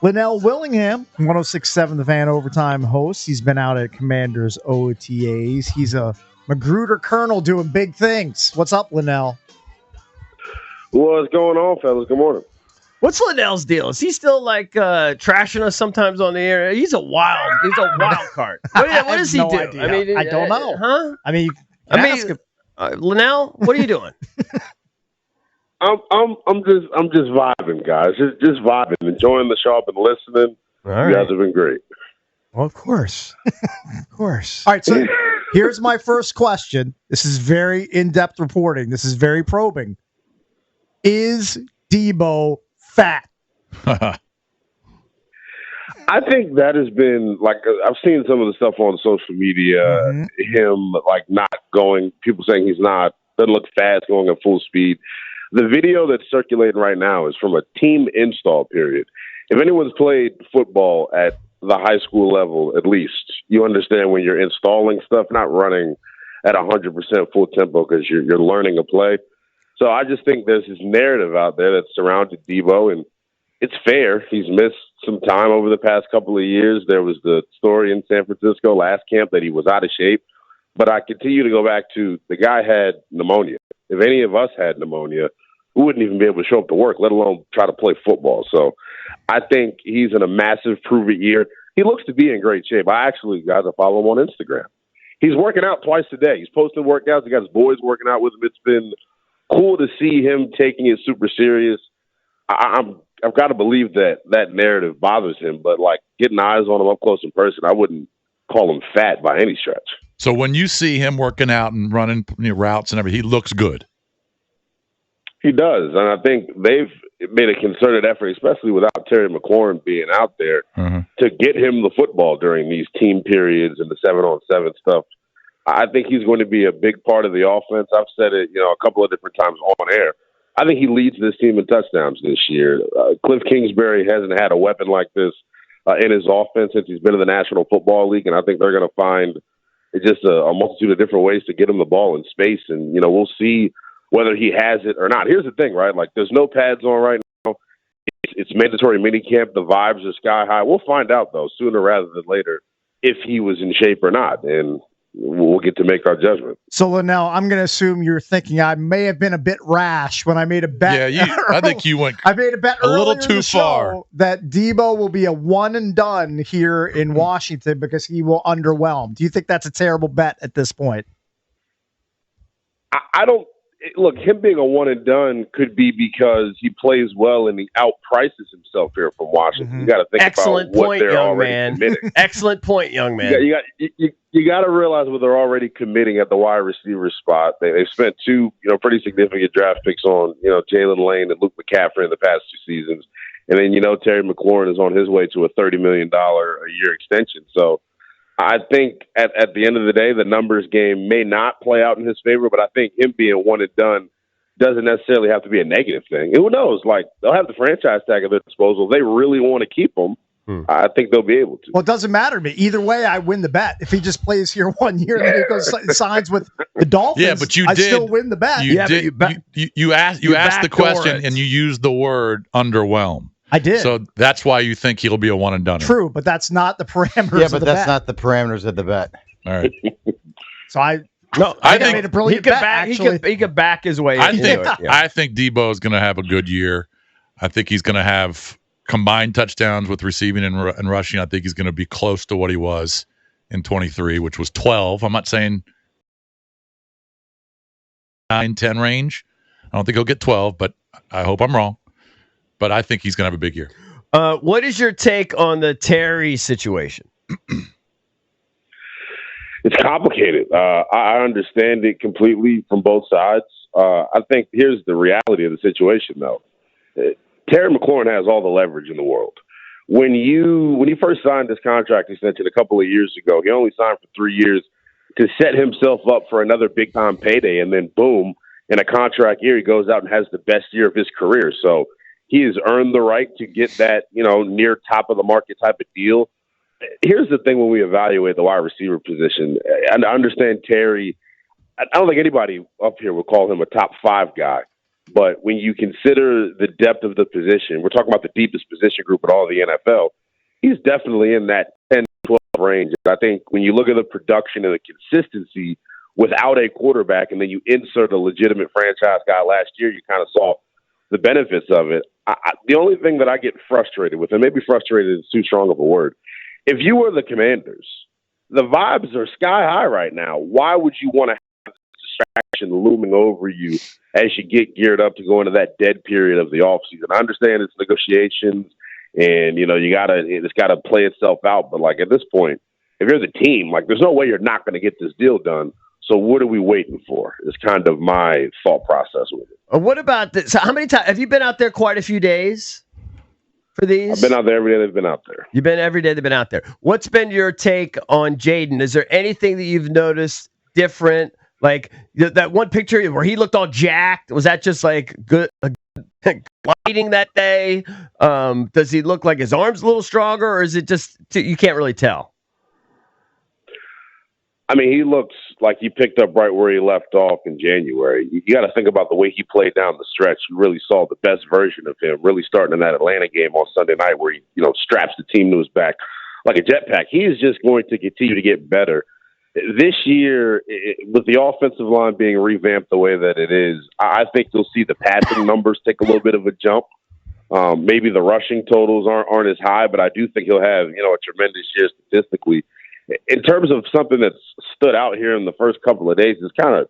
Lynnell Willingham, 106.7 The Fan Overtime host. He's been out at Commanders OTAs. He's a Magruder Colonel doing big things. What's up, Lynnell? What's going on, fellas? Good morning. What's Linnell's deal? Is he still trashing us sometimes on the air? He's a wild card. What does he do? Idea. I don't know. Huh? Ask him. Linnell, what are you doing? I'm just vibing, guys. Just vibing, enjoying the show. I've been listening. You guys have been great. Well, of course. Of course. All right, so here's my first question. This is very in-depth reporting. This is very probing. Is Debo fat? I think that has been, I've seen some of the stuff on social media, him, not going, people saying he's not, doesn't look fast, going at full speed. The video that's circulating right now is from a team install period. If anyone's played football at the high school level, at least, you understand when you're installing stuff, not running at 100% full tempo because you're learning a play. So I just think there's this narrative out there that's surrounded Debo, and it's fair. He's missed some time over the past couple of years. There was the story in San Francisco last camp that he was out of shape. But I continue to go back to the guy had pneumonia. If any of us had pneumonia, we wouldn't even be able to show up to work, let alone try to play football. So I think he's in a massive prove-it year. He looks to be in great shape. I follow him on Instagram. He's working out twice a day. He's posting workouts. He got his boys working out with him. It's been cool to see him taking it super serious. I've got to believe that narrative bothers him, but getting eyes on him up close in person, I wouldn't call him fat by any stretch. So when you see him working out and running routes and everything, he looks good. He does, and I think they've made a concerted effort, especially without Terry McLaurin being out there, to get him the football during these team periods and the 7-on-7 stuff. I think he's going to be a big part of the offense. I've said it, a couple of different times on air. I think he leads this team in touchdowns this year. Cliff Kingsbury hasn't had a weapon like this in his offense since he's been in the National Football League, and I think they're going to find just a multitude of different ways to get him the ball in space, and we'll see whether he has it or not. Here's the thing, right? There's no pads on right now. It's mandatory minicamp. The vibes are sky high. We'll find out, though, sooner rather than later, if he was in shape or not, and we'll get to make our judgment. So, Lynnell, I'm going to assume you're thinking I may have been a bit rash when I made a bet. Yeah, I think you went I made a bet a little too far that Debo will be a one and done here in Washington because he will underwhelm. Do you think that's a terrible bet at this point? I don't. Look, him being a one and done could be because he plays well and he outprices himself here from Washington. You got to think Excellent about what point, they're young already man. committing. Excellent point, young man. You got to realize what they're already committing at the wide receiver spot. They've spent two, pretty significant draft picks on, Jalen Lane and Luke McCaffrey in the past 2 seasons, and then Terry McLaurin is on his way to a $30 million a year extension. So I think at the end of the day, the numbers game may not play out in his favor, but I think him being one and done doesn't necessarily have to be a negative thing. And who knows? They'll have the franchise tag at their disposal. If they really want to keep him, I think they'll be able to. Well, it doesn't matter to me. Either way, I win the bet. If he just plays here 1 year and then he goes signs with the Dolphins, but I still win the bet. You asked the question and you used the word underwhelm. I did. So that's why you think he'll be a one and done. True, but that's not the parameters. Yeah, but that's not the parameters of the bet. All right. So I think made a brilliant bet. Actually, he could back his way. I think Debo is going to have a good year. I think he's going to have combined touchdowns with receiving and rushing. I think he's going to be close to what he was in 23, which was 12. I'm not saying 9-10 range. I don't think he'll get 12, but I hope I'm wrong. But I think he's going to have a big year. What is your take on the Terry situation? It's complicated. I understand it completely from both sides. I think here's the reality of the situation, though. Terry McLaurin has all the leverage in the world. When he first signed this contract extension a couple of years ago, he only signed for 3 years to set himself up for another big-time payday, and then boom, in a contract year, he goes out and has the best year of his career. So he has earned the right to get that, near top of the market type of deal. Here's the thing when we evaluate the wide receiver position. And I understand Terry. I don't think anybody up here would call him a top 5 guy. But when you consider the depth of the position, we're talking about the deepest position group in all of the NFL. He's definitely in that 10, 12 range. I think when you look at the production and the consistency without a quarterback, and then you insert a legitimate franchise guy last year, you kind of saw the benefits of it. The only thing that I get frustrated with, and maybe frustrated is too strong of a word, if you were the Commanders, the vibes are sky high right now. Why would you want to have distraction looming over you as you get geared up to go into that dead period of the offseason? I understand it's negotiations and, it's got to play itself out. But, like, at this point, if you're the team, like, there's no way you're not going to get this deal done. So what are we waiting for? It's kind of my thought process with it. What about this? So how many times have you been out there? Quite a few days for these? I've been out there every day they've been out there. You've been every day they've been out there. What's been your take on Jayden? Is there anything that you've noticed different? Like that one picture where he looked all jacked. Was that just like good gliding that day? Does he look like his arms a little stronger, or is it just you can't really tell? I mean, he looks like he picked up right where he left off in January. You got to think about the way he played down the stretch. You really saw the best version of him, really starting in that Atlanta game on Sunday night where he, straps the team to his back like a jetpack. He is just going to continue to get better. This year, with the offensive line being revamped the way that it is, I think you'll see the passing numbers take a little bit of a jump. Maybe the rushing totals aren't as high, but I do think he'll have, a tremendous year statistically. In terms of something that's stood out here in the first couple of days, it's kind of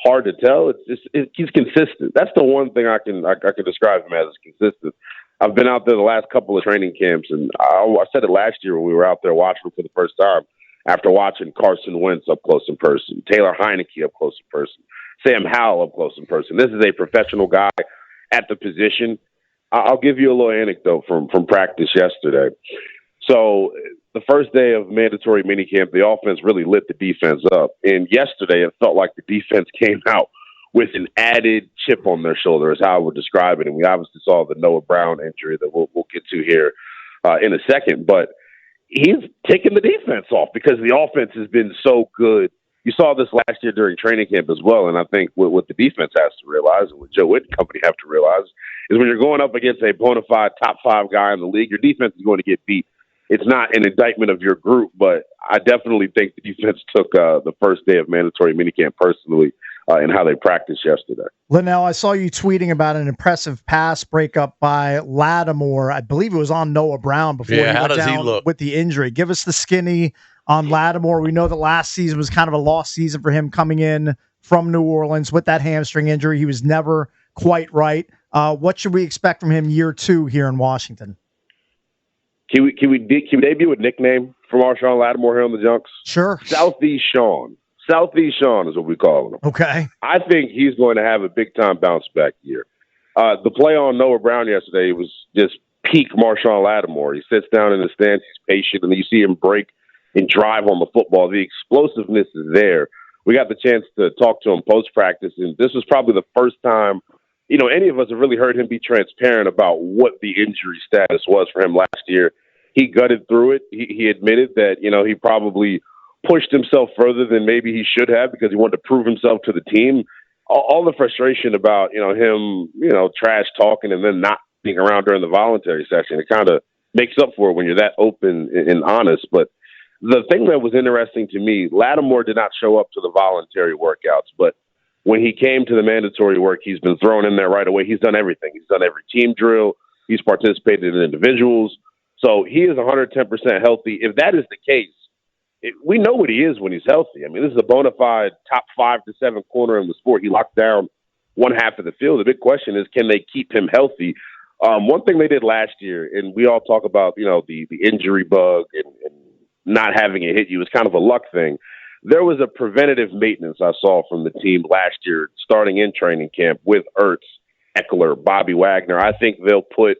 hard to tell. He's consistent. That's the one thing I can describe him as consistent. I've been out there the last couple of training camps, and I said it last year when we were out there watching him for the first time. After watching Carson Wentz up close in person, Taylor Heineke up close in person, Sam Howell up close in person. This is a professional guy at the position. I'll give you a little anecdote from practice yesterday. So the first day of mandatory minicamp, the offense really lit the defense up. And yesterday, it felt like the defense came out with an added chip on their shoulder, is how I would describe it. And we obviously saw the Noah Brown injury that we'll get to here in a second. But he's taken the defense off because the offense has been so good. You saw this last year during training camp as well. And I think what the defense has to realize, and what Joe Witt and company have to realize, is when you're going up against a bona fide top 5 guy in the league, your defense is going to get beat. It's not an indictment of your group, but I definitely think the defense took the first day of mandatory minicamp personally in how they practiced yesterday. Lynnell, I saw you tweeting about an impressive pass breakup by Lattimore. I believe it was on Noah Brown before he went down with the injury. Give us the skinny on Lattimore. We know that last season was kind of a lost season for him coming in from New Orleans with that hamstring injury. He was never quite right. What should we expect from him year 2 here in Washington? Can we debut a nickname for Marshon Lattimore here on the Junks? Sure. Southeast Sean. Southeast Sean is what we call him. Okay. I think he's going to have a big-time bounce-back year. The play on Noah Brown yesterday was just peak Marshon Lattimore. He sits down in the stands, he's patient, and then you see him break and drive on the football. The explosiveness is there. We got the chance to talk to him post-practice, and this was probably the first time any of us have really heard him be transparent about what the injury status was for him last year. He gutted through it. He admitted that, he probably pushed himself further than maybe he should have because he wanted to prove himself to the team. All the frustration about, him, trash talking and then not being around during the voluntary session, it kind of makes up for it when you're that open and honest. But the thing that was interesting to me, Lattimore did not show up to the voluntary workouts, but when he came to the mandatory work, he's been thrown in there right away. He's done everything. He's done every team drill. He's participated in individuals. So he is 110% healthy. If that is the case, we know what he is when he's healthy. I mean, this is a bona fide top 5 to 7 corner in the sport. He locked down one half of the field. The big question is, can they keep him healthy? One thing they did last year, and we all talk about, the injury bug and not having it hit you, is kind of a luck thing. There was a preventative maintenance I saw from the team last year, starting in training camp with Ertz, Eckler, Bobby Wagner. I think they'll put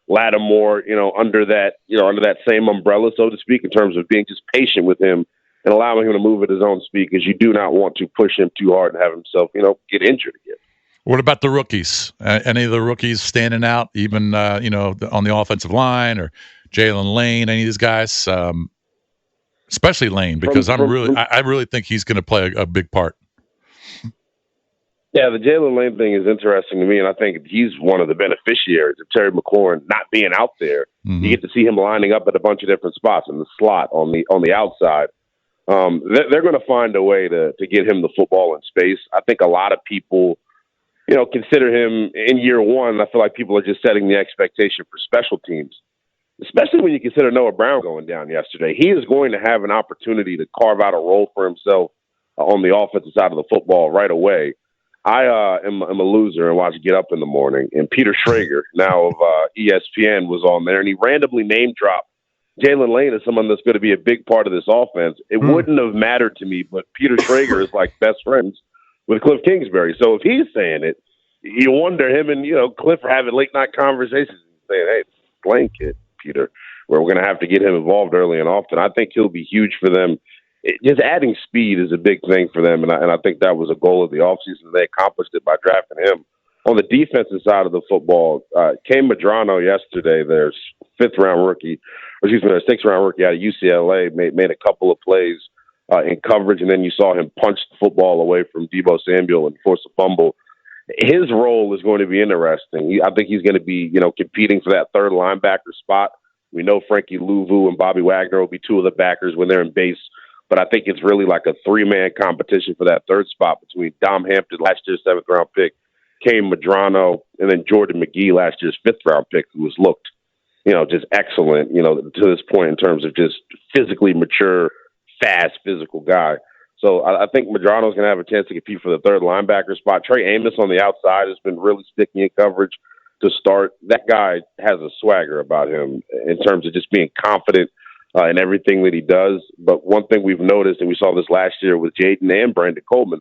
Lattimore, under that same umbrella, so to speak, in terms of being just patient with him and allowing him to move at his own speed, because you do not want to push him too hard and have himself, get injured again. What about the rookies? Any of the rookies standing out, even, on the offensive line, or Jalen Lane, any of these guys? Especially Lane, because I really think he's going to play a big part. Yeah, the Jalen Lane thing is interesting to me, and I think he's one of the beneficiaries of Terry McLaurin not being out there. Mm-hmm. You get to see him lining up at a bunch of different spots in the slot, on the outside. They're going to find a way to get him the football in space. I think a lot of people, consider him in year one. I feel like people are just setting the expectation for special teams, especially when you consider Noah Brown going down yesterday. He is going to have an opportunity to carve out a role for himself on the offensive side of the football right away. I am a loser and watch Get Up in the Morning, and Peter Schrager, now of ESPN, was on there, and he randomly name-dropped Jalen Lane as someone that's going to be a big part of this offense. It wouldn't have mattered to me, but Peter Schrager is like best friends with Cliff Kingsbury. So if he's saying it, you wonder him and, Cliff are having late-night conversations and saying, hey, Lane kid, Peter, where we're going to have to get him involved early and often. I think he'll be huge for them. Just adding speed is a big thing for them, and I think that was a goal of the offseason. They accomplished it by drafting him. On the defensive side of the football, Cam Medrano yesterday, their sixth round rookie out of UCLA, made a couple of plays in coverage, and then you saw him punch the football away from Debo Samuel and force a fumble. His role is going to be interesting. I think he's going to be, competing for that third linebacker spot. We know Frankie Louvu and Bobby Wagner will be two of the backers when they're in base. But I think it's really like a three-man competition for that third spot between Dom Hampton, last year's seventh-round pick, Cam Medrano, and then Jordan McGee, last year's fifth-round pick, who has looked, just excellent, to this point in terms of just physically mature, fast, physical guy. So I think Medrano's going to have a chance to compete for the third linebacker spot. Trey Amos on the outside has been really sticky in coverage to start. That guy has a swagger about him in terms of just being confident in everything that he does. But one thing we've noticed, and we saw this last year with Jayden and Brandon Coleman,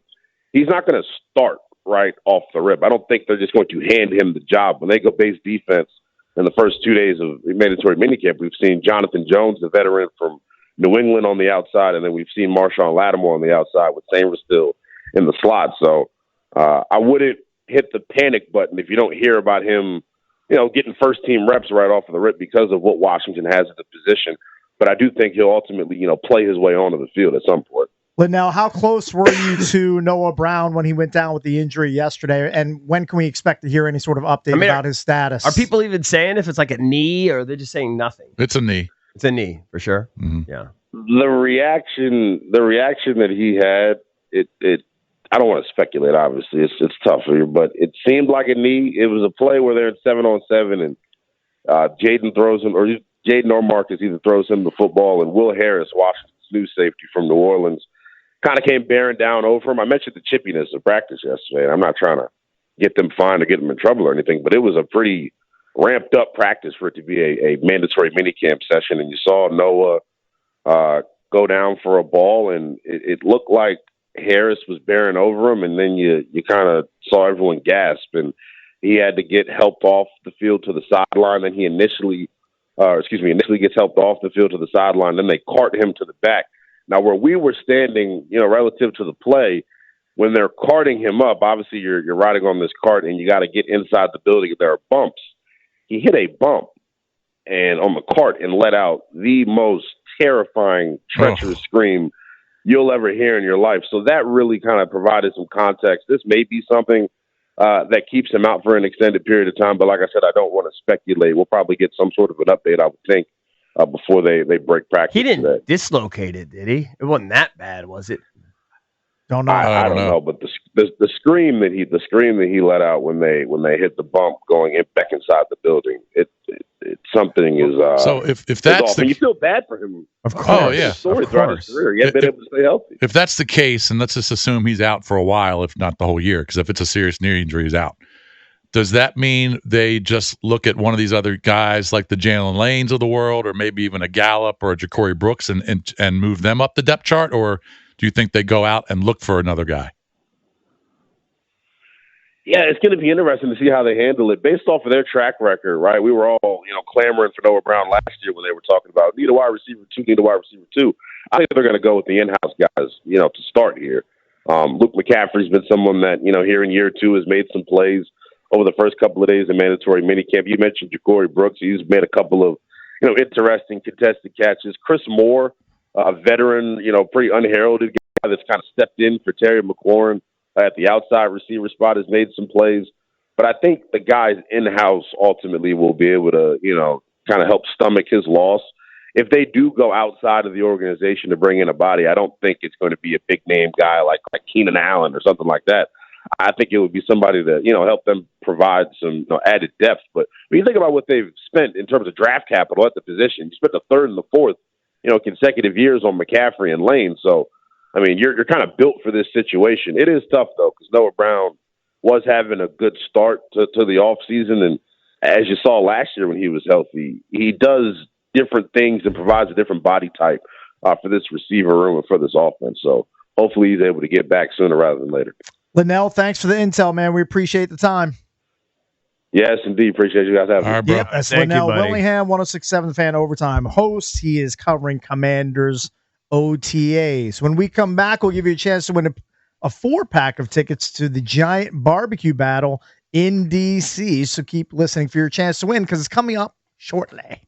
he's not going to start right off the rip. I don't think they're just going to hand him the job. When they go base defense in the first 2 days of mandatory minicamp, we've seen Jonathan Jones, the veteran from New England, on the outside, and then we've seen Marshon Lattimore on the outside with Sanders still in the slot. So I wouldn't hit the panic button if you don't hear about him, getting first-team reps right off of the rip because of what Washington has at the position. But I do think he'll ultimately, play his way onto the field at some point. Lynnell, how close were you to Noah Brown when he went down with the injury yesterday? And when can we expect to hear any sort of update about his status? Are people even saying if it's like a knee, or are they just saying nothing? It's a knee. It's a knee for sure. Mm-hmm. Yeah. The reaction that he had, it. I don't want to speculate. Obviously, it's tough for you, but it seemed like a knee. It was a play where they're in 7-on-7, and Jayden throws him, or Jayden or Marcus either throws him the football, and Will Harris, Washington's new safety from New Orleans, kind of came bearing down over him. I mentioned the chippiness of practice yesterday, and I'm not trying to get them fined or get them in trouble or anything, but it was a pretty ramped up practice for it to be a mandatory minicamp session. And you saw Noah go down for a ball, and it looked like Harris was bearing over him, and then you kind of saw everyone gasp, and he had to get helped off the field to the sideline. Then he initially gets helped off the field to the sideline. Then they cart him to the back. Now, where we were standing, relative to the play, when they're carting him up, obviously you're riding on this cart and you got to get inside the building. There are bumps. He hit a bump and on the cart and let out the most terrifying, treacherous scream you'll ever hear in your life. So that really kind of provided some context. This may be something that keeps him out for an extended period of time. But like I said, I don't want to speculate. We'll probably get some sort of an update, I would think, before they break practice. He didn't today. dislocate it, did he? It wasn't that bad, was it? Don't know. I don't know, but the scream that he let out when they hit the bump going back inside the building, it's something is. So if that's you feel bad for him. Of course. Oh yeah, Story throughout his career. He hasn't been able to stay healthy. If that's the case, and let's just assume he's out for a while, if not the whole year, because if it's a serious knee injury, he's out. Does that mean they just look at one of these other guys like the Jalen Lanes of the world, or maybe even a Gallup or a Ja'Cory Brooks and move them up the depth chart? Or do you think they go out and look for another guy? Yeah, it's going to be interesting to see how they handle it based off of their track record, right? We were all, clamoring for Noah Brown last year when they were talking about need a wide receiver two. I think they're going to go with the in-house guys, to start here. Luke McCaffrey's been someone that, here in year two has made some plays over the first couple of days of mandatory minicamp. You mentioned Ja'Cory Brooks. He's made a couple of, interesting contested catches. Chris Moore, a veteran, pretty unheralded guy that's kind of stepped in for Terry McLaurin at the outside receiver spot has made some plays. But I think the guys in-house ultimately will be able to, kind of help stomach his loss. If they do go outside of the organization to bring in a body, I don't think it's going to be a big-name guy like Keenan Allen or something like that. I think it would be somebody to, help them provide some added depth. But when you think about what they've spent in terms of draft capital at the position, you spent the third and the fourth, consecutive years on McCaffrey and Lane. So, I mean, you're kind of built for this situation. It is tough, though, because Noah Brown was having a good start to the offseason. And as you saw last year when he was healthy, he does different things and provides a different body type for this receiver room and for this offense. So hopefully he's able to get back sooner rather than later. Lynnell, thanks for the intel, man. We appreciate the time. Yes, indeed. Appreciate you guys having me. All right, bro. Yep, that's Thank you, Lynnell buddy. Willingham, 106.7 Fan Overtime host. He is covering Commanders OTAs. When we come back, we'll give you a chance to win a 4-pack of tickets to the Giant Barbecue Battle in D.C. So keep listening for your chance to win because it's coming up shortly.